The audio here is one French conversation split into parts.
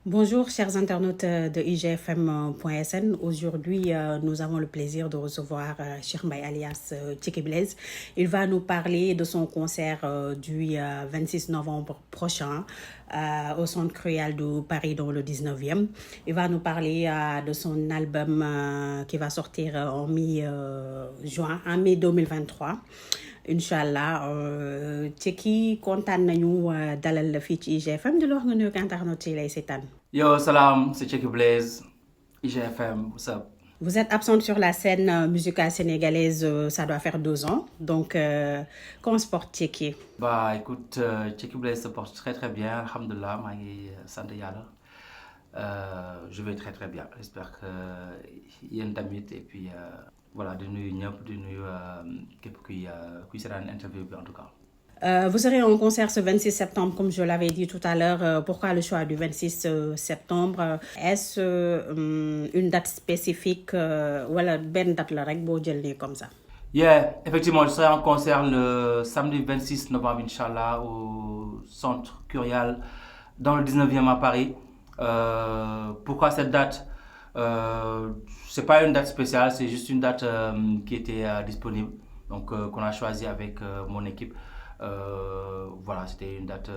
Bonjour chers internautes de IGFM.sn. Aujourd'hui, nous avons le plaisir de recevoir Cheikh Mbaye alias Tcheki Blaise. Il va nous parler de son concert du 26 novembre prochain au Centre Cruel de Paris dans le 19e. Il va nous parler de son album qui va sortir en mi-juin, en mai 2023. Inch'Allah Tcheki kontaan nañu dalal la fii ci IGFM di la wax nga nuyu internautes yi lay seetaan. Yo, salam, c'est Tcheki Blaise, IGFM, what's up? Vous êtes absente sur la scène musicale sénégalaise, ça doit faire 2 ans. Donc, comment se porte Tcheki? Bah écoute, Tcheki Blaise se porte très très bien, alhamdoulilah, maa ngi sant Yàlla. Je vais très très bien, j'espère que yéen tamit et puis voilà, di nuyu ñëpp, di nuyu képp kuy seetaan interview bi en tout cas. Vous serez en concert ce 26 septembre, comme je l'avais dit tout à l'heure. Pourquoi le choix du 26 septembre? Est-ce une date spécifique voilà, benn date la rek boo jël nii comme ça? Yeah, effectivement, je serai en concert le samedi 26 novembre, Inch'Allah, au Centre Curial, dans le 19e à Paris. Pourquoi cette date? C'est pas une date spéciale, c'est juste une date qui était disponible, donc qu'on a choisi avec mon équipe. Voilà, c'était une date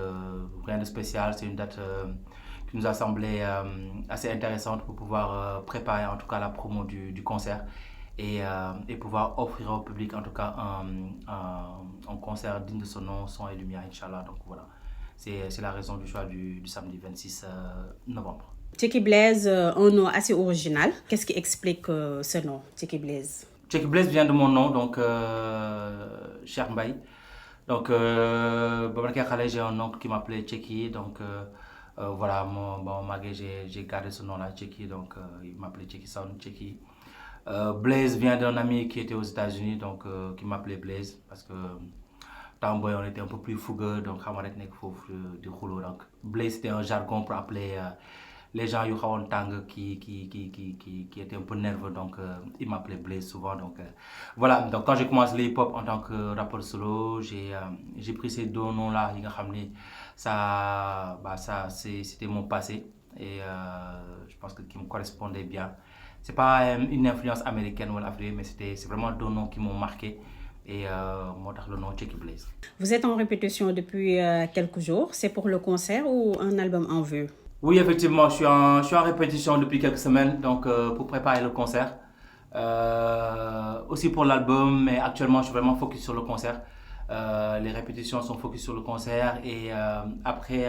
rien de spécial, c'est une date qui nous a semblé assez intéressante pour pouvoir préparer en tout cas la promo du concert et pouvoir offrir au public en tout cas un concert digne de son nom, son et lumière, Inch'Allah. Donc voilà, c'est la raison du choix du samedi 26 novembre. Tcheki Blaise, un nom assez original. Qu'est-ce qui explique ce nom, Tcheki Blaise? Tcheki Blaise vient de mon nom, donc Cheikh Mbaye. Donc, j'ai un oncle qui m'appelait Tcheki, donc voilà, j'ai gardé ce nom-là, Tcheki, donc il m'appelait Tcheki Sound, Tcheki. Blaise vient d'un ami qui était aux États-Unis, donc qui m'appelait Blaise, parce que tant boy on était un peu plus fougueux, donc donc Blaise c'était un jargon pour appeler les gens yu xawoon tàng qui étaient un peu nerveux, donc ils m'appelaient Blaise souvent, donc voilà. Donc quand j'ai commencé le hip-hop en tant que rappeur solo, j'ai pris ces deux noms là yi nga xam ni ça c'était mon passé et je pense que qui me correspondait bien. C'est pas une influence américaine ou africaine, mais c'est vraiment deux noms qui m'ont marqué. Et moi, le nom Tcheki Blaise. Vous êtes en répétition depuis quelques jours. C'est pour le concert ou un album en vue? Oui, effectivement, je suis en répétition depuis quelques semaines, donc pour préparer le concert. Aussi pour l'album, mais actuellement, je suis vraiment focus sur le concert. Les répétitions sont focus sur le concert et après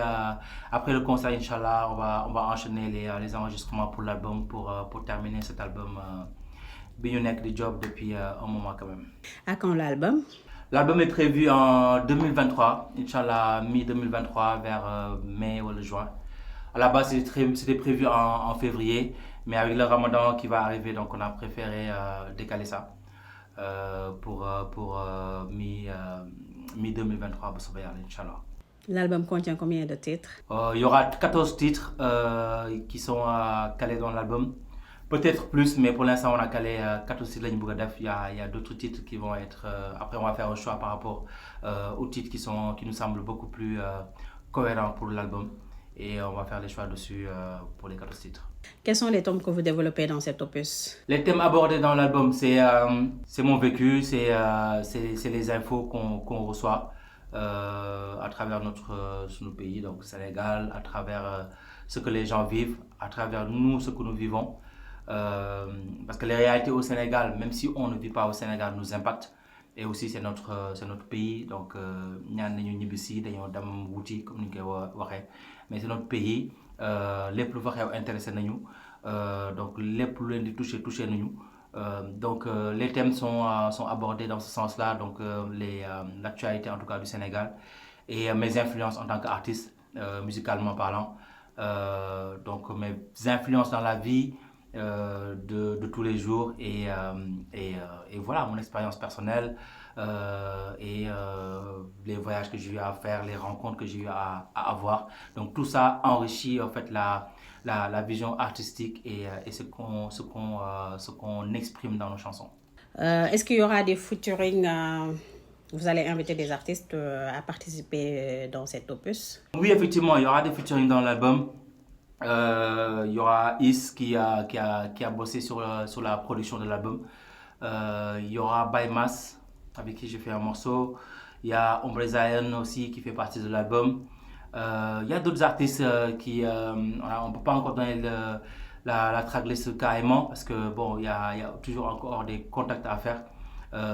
le concert, Inch'Allah, on va enchaîner les enregistrements pour l'album pour terminer cet album Billionaire de Job depuis un moment quand même. À quand l'album? L'album est prévu en 2023, Inch'Allah, mi-2023, vers mai ou le juin. À la base, c'était prévu en février, mais avec le Ramadan qui va arriver, donc on a préféré décaler ça pour mi-2023, Inch'Allah. L'album contient combien de titres? Il y aura 14 titres qui sont calés dans l'album. Peut-être plus, mais pour l'instant, on a calé 14 titres. Il y a d'autres titres qui vont être... après, on va faire un choix par rapport aux titres qui nous semblent beaucoup plus cohérents pour l'album. Et on va faire les choix dessus pour les 14 titres. Quels sont les thèmes que vous développez dans cet opus? Les thèmes abordés dans l'album, c'est mon vécu, c'est les infos qu'on reçoit à travers notre pays, donc Sénégal, à travers ce que les gens vivent, à travers nous, ce que nous vivons. Parce que les réalités au Sénégal, même si on ne vit pas au Sénégal, nous impactent. Et aussi, c'est notre pays, donc ñaan nañu ñibbisi dañoo dem wuti comme ni ñu koy waxee, mais c'est notre pays, lépp lu fa xew intéressé nañu, donc lépp lu leen di touché nañu. Donc les thèmes sont abordés dans ce sens-là, donc l'actualité en tout cas du Sénégal et mes influences en tant qu'artiste, musicalement parlant, donc mes influences dans la vie de tous les jours et voilà mon expérience personnelle et les voyages que j'ai eu à faire, les rencontres que j'ai eu à avoir. Donc tout ça enrichit en fait la vision artistique et ce qu'on exprime dans nos chansons. Est-ce qu'il y aura des featuring? Vous allez inviter des artistes à participer dans cet opus? Oui, effectivement, il y aura des featuring dans l'album. Il y aura Is qui a bossé sur la production de l'album. Il y aura Bymas avec qui j'ai fait un morceau. Il y a Ombre Zion aussi qui fait partie de l'album. Il y a d'autres artistes on ne peut pas encore donner la tracklist carrément parce que bon, il y a toujours encore des contacts à faire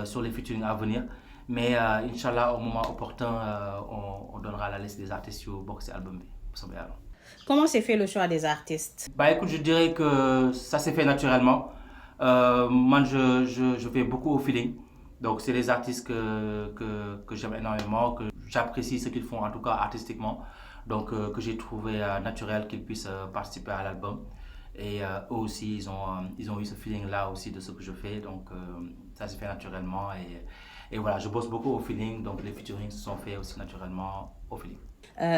sur les featuring à venir. Mais Inch'Allah, au moment opportun, on donnera la liste des artistes sur Box et Album B. Comment s'est fait le choix des artistes? Bah écoute, je dirais que ça s'est fait naturellement. Moi, je fais beaucoup au feeling. Donc, c'est les artistes que j'aime énormément, que j'apprécie ce qu'ils font, en tout cas artistiquement. Donc, que j'ai trouvé naturel qu'ils puissent participer à l'album. Et eux aussi, ils ont eu ce feeling-là aussi de ce que je fais. Donc, ça s'est fait naturellement. Et voilà, je bosse beaucoup au feeling. Donc, les featuring se sont faits aussi naturellement au feeling.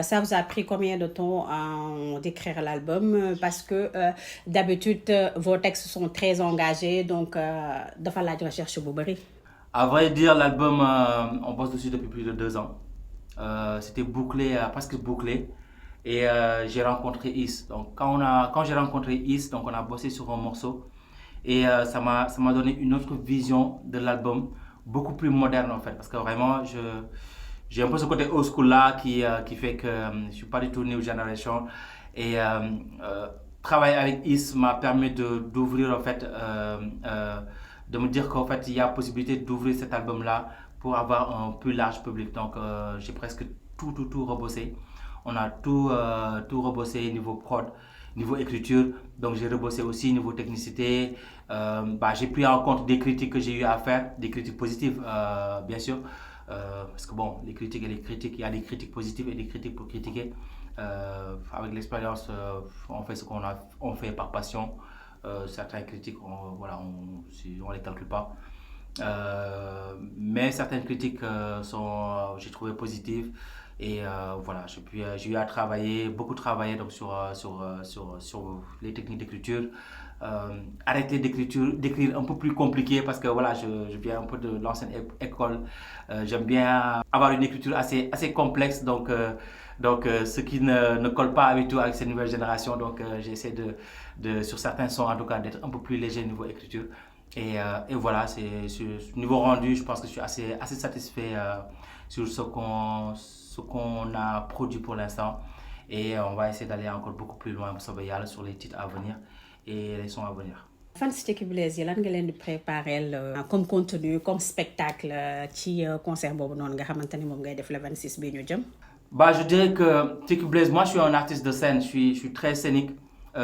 Ça vous a pris combien de temps à d'écrire l'album? Parce que d'habitude, vos textes sont très engagés, donc de faire la recherche bu bari. À vrai dire, l'album, on bosse dessus depuis plus de 2 ans. C'était bouclé, presque bouclé. Et j'ai rencontré Is. Donc, quand j'ai rencontré Is, donc on a bossé sur un morceau. Et ça m'a donné une autre vision de l'album, beaucoup plus moderne en fait. Parce que vraiment, j'ai un peu ce côté old school là qui fait que je suis pas du tout new generation. Et travailler avec Is m'a permis d'ouvrir en fait, de me dire qu'en fait il y a possibilité d'ouvrir cet album là pour avoir un plus large public. Donc j'ai presque tout rebossé. On a tout rebossé niveau prod, niveau écriture. Donc j'ai rebossé aussi niveau technicité. J'ai pris en compte des critiques que j'ai eu à faire, des critiques positives bien sûr. Parce que bon, les critiques et les critiques, il y a des critiques positives et des critiques pour critiquer. Avec l'expérience, on fait ce on fait par passion. Certaines critiques, on les calcule pas. Mais certaines critiques j'ai trouvé positives. Et voilà, j'ai eu à travailler, beaucoup travailler donc, sur les techniques d'écriture. Arrêter d'écrire un peu plus compliqué parce que voilà, je viens un peu de l'ancienne école. J'aime bien avoir une écriture assez complexe, donc ce qui ne colle pas avec tout avec cette nouvelle génération. Donc j'essaie sur certains sons en tout cas d'être un peu plus léger niveau écriture. Et voilà, c'est sur niveau rendu, je pense que je suis assez satisfait sur ce qu'on a produit pour l'instant. Et on va essayer d'aller encore beaucoup plus loin sur les titres à venir et les sons à venir. Fan si Tcheki Blaise yi lan nga leen di préparer comme contenu comme spectacle ci concert boobu noonu nga xamante ni moom ngay def le 26 bii ñu jëm. Je dirais que Tcheki Blaise, moi je suis un artiste de scène, je suis très scénique. C'est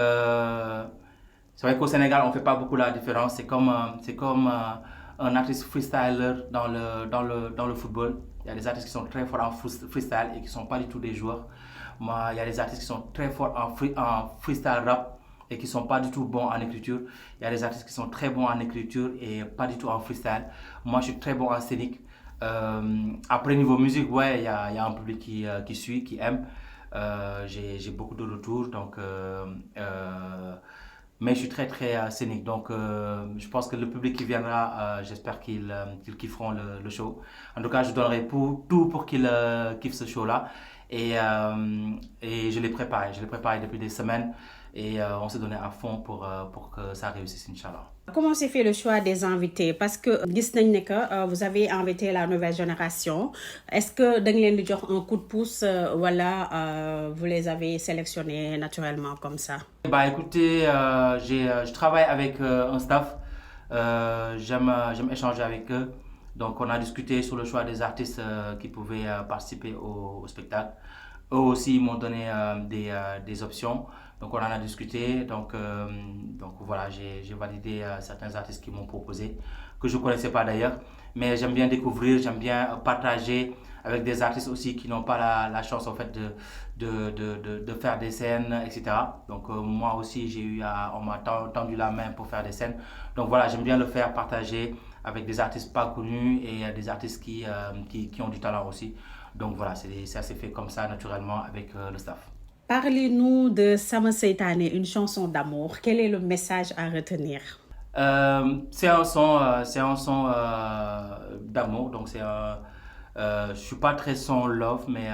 vrai qu'au Sénégal on fait pas beaucoup la différence. C'est comme un artiste freestyler dans le football. Il y a des artistes qui sont très forts en freestyle et qui sont pas du tout des joueurs. Moi, il y a des artistes qui sont très forts en freestyle rap et qui sont pas du tout bons en écriture. Il y a des artistes qui sont très bons en écriture et pas du tout en freestyle. Moi, je suis très bon en scénique. Après, niveau musique, ouais, il y a un public qui suit, qui aime. J'ai beaucoup de retours, donc mais je suis très très scénique. Donc je pense que le public qui viendra, j'espère qu'ils kifferont le show. En tout cas, je donnerai tout pour qu'ils kiffent ce show-là. Et je l'ai préparé depuis des semaines. Et on s'est donné à fond pour que ça réussisse, Inch'Allah. Comment s'est fait le choix des invités? Parce que gis nañ ne que vous avez invité la nouvelle génération. Est-ce que da nga leen di jox un coup de pouce voilà, vous les avez sélectionnés naturellement comme ça? Écoutez, je travaille avec un staff. J'aime échanger avec eux. Donc on a discuté sur le choix des artistes qui pouvaient participer au spectacle. Eux aussi ils m'ont donné des options. Donc on en a discuté. Donc voilà, j'ai validé certains artistes qui m'ont proposé, que je ne connaissais pas d'ailleurs. Mais j'aime bien découvrir, j'aime bien partager avec des artistes aussi qui n'ont pas la chance en fait de faire des scènes, etc. Donc moi aussi, on m'a tendu la main pour faire des scènes. Donc voilà, j'aime bien le faire, partager avec des artistes pas connus et des artistes qui ont du talent aussi. Donc voilà, ça s'est fait comme ça naturellement avec le staff. Parlez-nous de Sama Seytaane, une chanson d'amour. Quel est le message à retenir? C'est un son d'amour, donc Je suis pas très son love, mais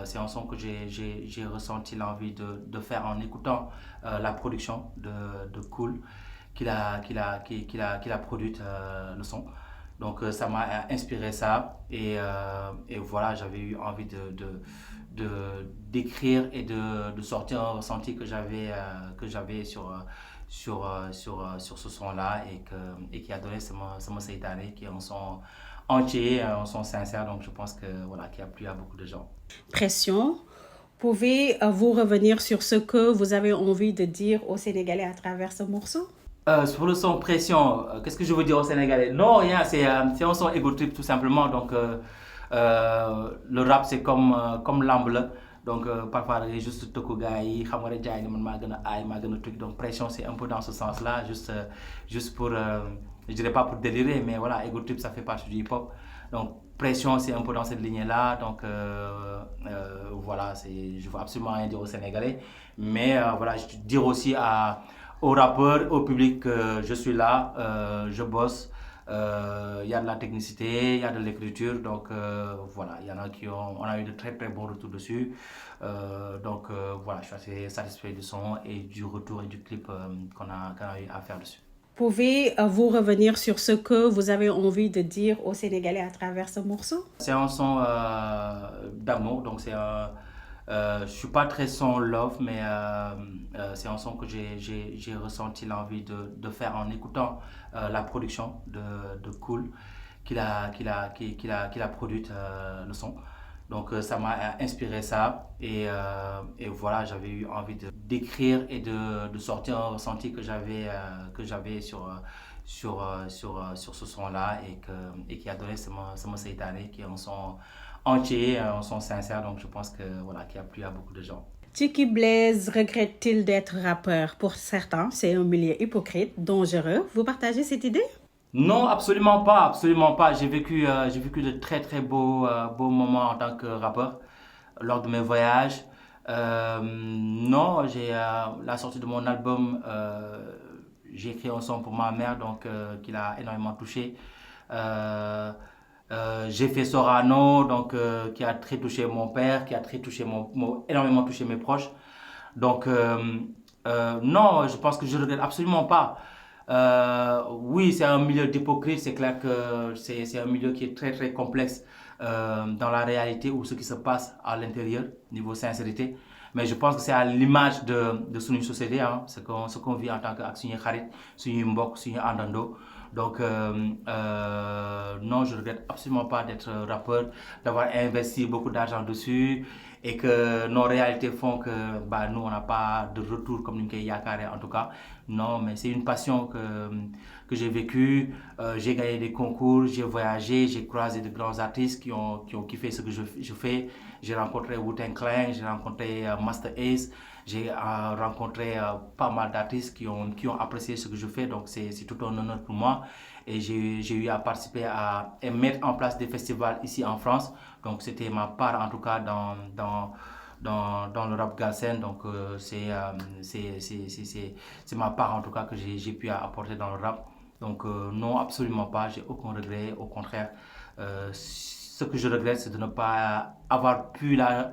c'est un son que j'ai ressenti l'envie de faire en écoutant la production de Cool qu'il a produite le son. Donc ça m'a inspiré ça et voilà, j'avais eu envie d'écrire et de sortir un ressenti que j'avais sur ce son-là et qui a donné ce Seytané qui est un son entier, un son sincère, donc je pense que voilà, qui a plu à beaucoup de gens. Pression. Pouvez-vous revenir sur ce que vous avez envie de dire aux Sénégalais à travers ce morceau? Sur le son pression, qu'est-ce que je veux dire aux Sénégalais? Non, rien, c'est un son ego trip tout simplement. Donc, le rap, c'est comme l'amble. Donc, parfois, il y a juste Tokugai, Hamare Jai, truc. Donc, pression, c'est un peu dans ce sens-là, juste pour, je dirais pas pour délirer, mais voilà, ego trip, ça fait partie du hip-hop. Donc, pression, c'est un peu dans cette lignée-là. Donc, voilà, je veux absolument rien dire aux Sénégalais. Mais voilà, je veux dire aussi aux rappeurs, au public que je suis là, je bosse. Il y a de la technicité, il y a de l'écriture, donc voilà, il y en a on a eu de très très bons retours dessus. Donc voilà, je suis assez satisfait du son et du retour et du clip qu'on a eu à faire dessus. Pouvez-vous revenir sur ce que vous avez envie de dire aux Sénégalais à travers ce morceau? C'est un son d'amour, donc je suis pas très son love, mais c'est un son que j'ai ressenti l'envie de faire en écoutant la production de Cool qu'il a produite le son. Donc ça m'a inspiré ça et voilà, j'avais eu envie d'écrire et de sortir un ressenti que j'avais sur ce son-là et qui a donné ce Seytané qui est un son entier, un son sincère, donc je pense que voilà, qui a plu à beaucoup de gens. Tchiki Blaze regrette-t-il d'être rappeur? Pour certains, c'est un milieu hypocrite, dangereux. Vous partagez cette idée? Non, absolument pas, absolument pas. J'ai vécu de très très beaux moments en tant que rappeur lors de mes voyages. Non, la sortie de mon album, j'ai écrit un son pour ma mère, donc qui l'a énormément touché. Euh, j'ai fait Sorano, donc qui a très touché mon père, qui a très touché énormément touché mes proches. Donc, non, je pense que je ne regrette absolument pas. Oui, c'est un milieu d'hypocrite, c'est clair que c'est un milieu qui est très très complexe dans la réalité ou ce qui se passe à l'intérieur, niveau sincérité. Mais je pense que c'est à l'image de notre société, hein, ce qu'on vit en tant qu'actionnaire Kharit, suñu mbok, suñu andando. Donc, non, je ne regrette absolument pas d'être rappeur, d'avoir investi beaucoup d'argent dessus et que nos réalités font que bah, nous, on n'a pas de retour comme nous Yakare en tout cas. Non, mais c'est une passion que j'ai vécue. J'ai gagné des concours, j'ai voyagé, j'ai croisé de grands artistes qui ont kiffé ce que je fais. J'ai rencontré Wu-Tang Clan, j'ai rencontré Master Ace, j'ai rencontré pas mal d'artistes qui ont apprécié ce que je fais. Donc c'est tout un honneur pour moi. Et j'ai eu à participer et mettre en place des festivals ici en France. Donc c'était ma part en tout cas dans le rap galsen. Donc c'est ma part en tout cas que j'ai pu apporter dans le rap. Donc non, absolument pas, j'ai aucun regret. Au contraire, ce que je regrette, c'est de ne pas avoir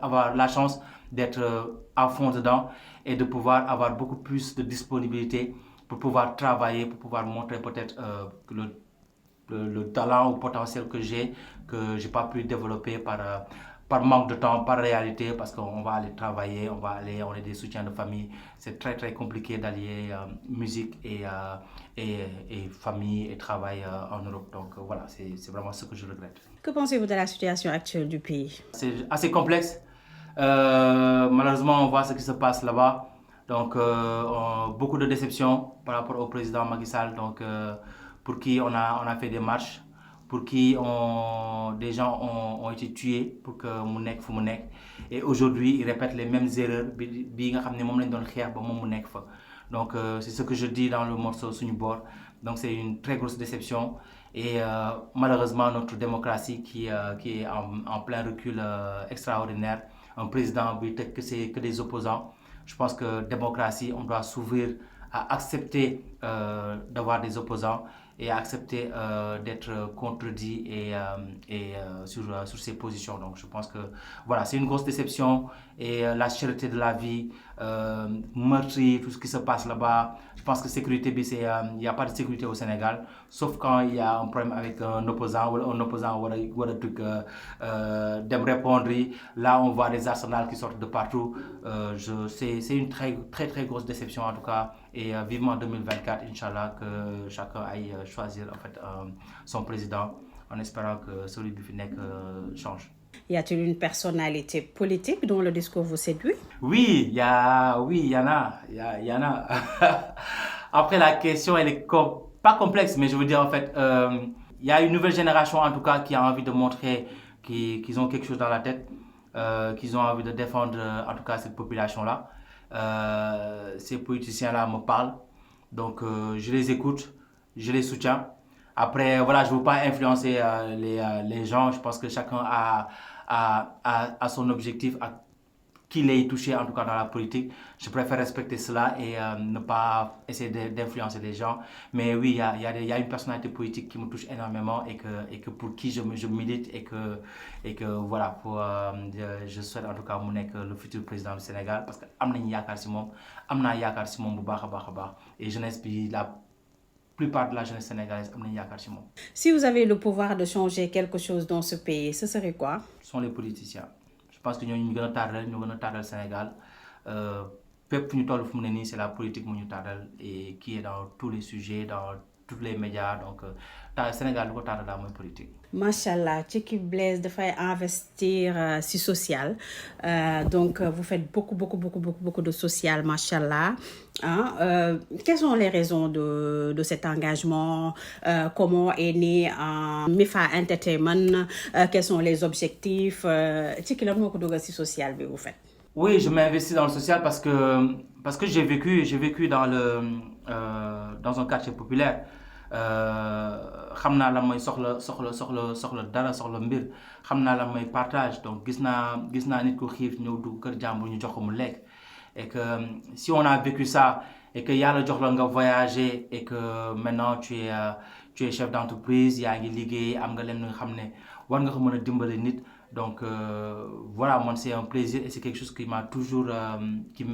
avoir la chance d'être à fond dedans et de pouvoir avoir beaucoup plus de disponibilité pour pouvoir travailler, pour pouvoir montrer peut-être le talent ou potentiel que j'ai pas pu développer par manque de temps, par réalité, parce qu'on va aller travailler, on est des soutiens de famille. C'est très très compliqué d'allier musique et famille et travail en Europe. Donc voilà, c'est vraiment ce que je regrette. Que pensez-vous de la situation actuelle du pays? C'est assez complexe. Malheureusement, on voit ce qui se passe là-bas. Donc, beaucoup de déceptions par rapport au président Macky Sall, donc, pour qui on a fait des marches, pour qui des gens ont été tués pour que Mounek fu Mounek. Et aujourd'hui, ils répètent les mêmes erreurs. Donc, c'est ce que je dis dans le morceau Sunibor. Donc, c'est une très grosse déception. Et malheureusement, notre démocratie qui est en plein recul extraordinaire, un président que c'est que des opposants. Je pense que démocratie, on doit s'ouvrir à accepter d'avoir des opposants et accepter d'être contredit sur ses positions. Donc je pense que voilà, c'est une grosse déception et la cherté de la vie, meurtrier, tout ce qui se passe là-bas. Je pense que sécurité, il n'y a pas de sécurité au Sénégal, sauf quand il y a un problème avec un opposant ou un opposant ou un truc d'aime répondre. Là, on voit des arsenals qui sortent de partout. C'est une très grosse déception en tout cas. Et vivement 2024, Inch'Allah, que chacun aille choisir en fait, son président en espérant que celui du FINEC change. Y a-t-il une personnalité politique dont le discours vous séduit? Oui, il y en a. Il y en a. Après, la question, elle est pas complexe, mais je veux dire, en fait, il y a une nouvelle génération, en tout cas, qui a envie de montrer qu'ils ont quelque chose dans la tête, qu'ils ont envie de défendre, en tout cas, cette population-là. Ces politiciens-là me parlent, donc je les écoute, je les soutiens. Après, voilà, je ne veux pas influencer les gens. Je pense que chacun a son objectif, à qu'il ait touché, en tout cas dans la politique. Je préfère respecter cela et ne pas essayer d'influencer les gens. Mais oui, il y a une personnalité politique qui me touche énormément et que pour qui je milite et que voilà, je souhaite en tout cas mon le futur président du Sénégal parce que amna yakar ci mom amna yakar ci mom bu baax a baax et jeunesse bi la plupart de la jeunesse sénégalaise am nañu yaakaar ci moom. Si vous avez le pouvoir de changer quelque chose dans ce pays, ce serait quoi? Ce sont les politiciens. Je pense que ñooñu ñu gën a tardal Sénégal fépp fu ñu toll fu mu ne nii c'est la politique mu ñu tardal et qui est dans tous les sujets dans tous les médias donc Sénégal lu ko tardal daal mooy politique. Machallah, Tcheki Blaise dafay investir si social. Donc vous faites beaucoup de social, machallah. Hein? Quelles sont les raisons de cet engagement? Comment est né Mifa Entertainment? Quels sont les objectifs? Tcheki lan moo ko dugal si social bi vous faites? Oui, je m'investis dans le social parce que j'ai vécu dans un quartier populaire. xam naa la mooy soxla dara soxla mbir xam naa la mooy partage donc gis naa nit ko xiif ñëw dugg kër jàmbur ñu jox ko mu lekk et que si on a vécu ça et que yàlla jox la nga voyager et que maintenant tu es chef d'entreprise yaa ngi liggéey am nga leen nga xam ne war nga ko mën a dimbale nit donc voilà moi c'est un plaisir et c'est quelque chose qui m'a toujours qui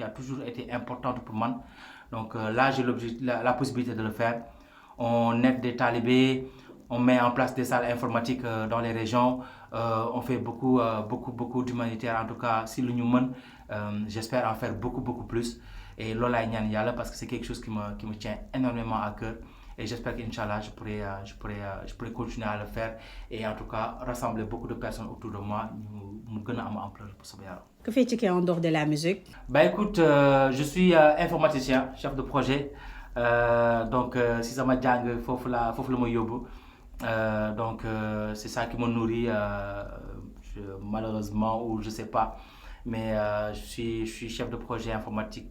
a toujours été importante pour moi. Donc là, j'ai la possibilité de le faire. On aide des talibés, on met en place des salles informatiques dans les régions. On fait beaucoup d'humanitaire. En tout cas, si le Newman, j'espère en faire beaucoup plus. Et Lola Yala parce que c'est quelque chose qui me tient énormément à cœur. Et j'espère qu'Inch'Allah, je pourrai continuer à le faire. Et en tout cas, rassembler beaucoup de personnes autour de moi. Nous allons en ampleur pour ce bien. Que fais-tu en dehors de la musique? Bah écoute, je suis informaticien, chef de projet. Donc si ça m'a dit faut le moyobo. Donc c'est ça qui me nourrit malheureusement ou je sais pas. Mais je suis chef de projet informatique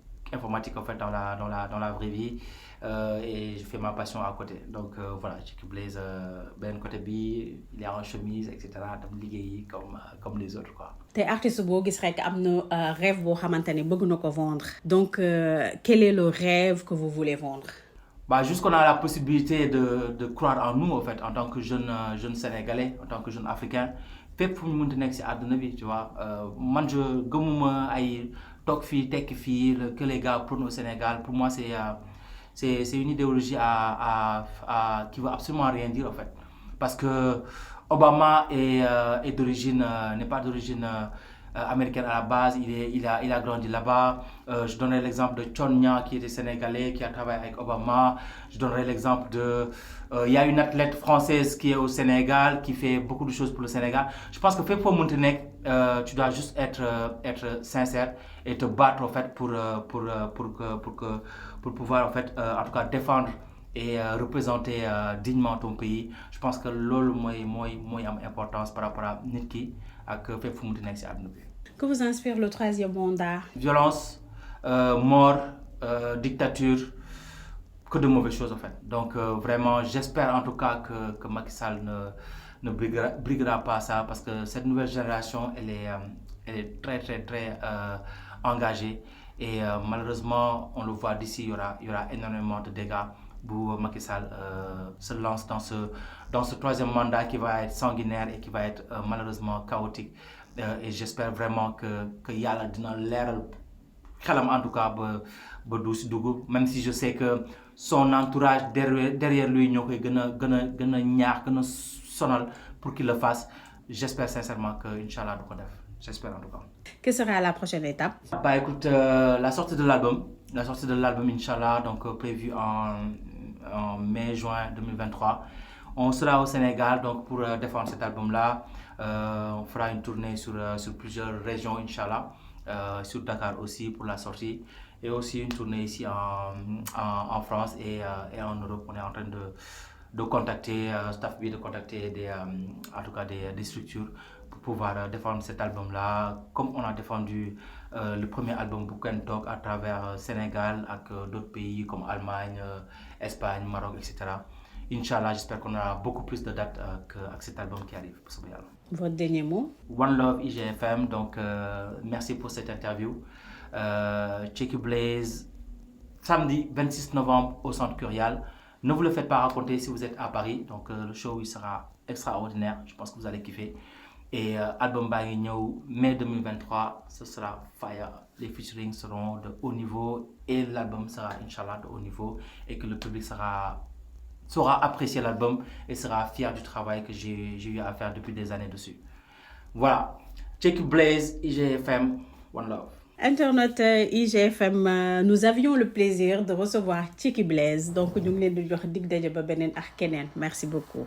en fait dans la vraie vie. Et je fais ma passion à côté. Donc voilà, Tcheki Blaise, ben côté bi, il est en chemise, etc. Comme les autres quoi. T'es artiste boo gis rek am na rêve boo xamante ne bëgg na ko vendre. Donc quel est le rêve que vous voulez vendre? Bah juste qu'on a la possibilité de croire en nous en fait en tant que jeune sénégalais, en tant que jeune africain. Fépp fu ñu mënti nekk ci àdduna bi, tu vois. Man je gëmuma ay toog fii tekki fii que les gars prônent au Sénégal. Pour moi c'est une idéologie qui veut absolument rien dire en fait. Parce que Obama est d'origine, n'est pas d'origine américaine à la base, il a grandi là-bas. Je donnerai l'exemple de Thione Niang qui était sénégalais, qui a travaillé avec Obama. Je donnerai l'exemple il y a une athlète française qui est au Sénégal, qui fait beaucoup de choses pour le Sénégal. Je pense que pour Montenegro, tu dois juste être sincère et te battre en fait pour pouvoir en fait en tout cas défendre et représenter dignement ton pays. Je pense que lolu moy am importance par rapport à nit ki ak fépp fu mu nekk ci àdduna bi. Que vous inspire le troisième mandat? Violence, mort, dictature, que de mauvaises choses en fait. Donc vraiment, j'espère en tout cas que Macky Sall ne briguera pas ça parce que cette nouvelle génération, elle est très engagée et malheureusement, on le voit d'ici, il y aura énormément de dégâts Macky Sall se lance dans ce troisième mandat qui va être sanguinaire et qui va être malheureusement chaotique. Et j'espère vraiment que yàlla dina leeral xelam en tout cas ba du si dugg, même si je sais que son entourage derrière lui ñoo koy gën a ñaax gën a sonal pour qu'il le fasse. J'espère sincèrement que Inch'Allah du ko def, j'espère en tout cas. Que sera la prochaine étape? Bah écoute, la sortie de l'album Inch'Allah, donc prévue en mai-juin 2023. On sera au Sénégal donc pour défendre cet album-là. On fera une tournée sur plusieurs régions, Inch'Allah. Sur Dakar aussi pour la sortie. Et aussi une tournée ici en France et en Europe. On est en train de contacter, de contacter en tout cas des structures pour pouvoir défendre cet album-là. Comme on a défendu le premier album Bouken Talk à travers Sénégal avec d'autres pays comme Allemagne, Espagne, Maroc, etc. Inch'Allah, j'espère qu'on aura beaucoup plus de dates avec cet album qui arrive. Votre dernier mot? One Love IGFM, donc merci pour cette interview. Tcheki Blaze, samedi 26 novembre au Centre Curial. Ne vous le faites pas raconter si vous êtes à Paris, donc le show il sera extraordinaire, je pense que vous allez kiffer. Et album Bang New, mai 2023, ce sera fire. Les featurings seront de haut niveau et l'album sera Inch'Allah de haut niveau et que le public saura apprécier l'album et sera fier du travail que j'ai eu à faire depuis des années dessus. Voilà, Tcheki Blaze, IGFM, One Love. Internaute IGFM, nous avions le plaisir de recevoir Tcheki Blaze, donc nous venons de lui dire dig daje ba benen ak kenen. Merci beaucoup.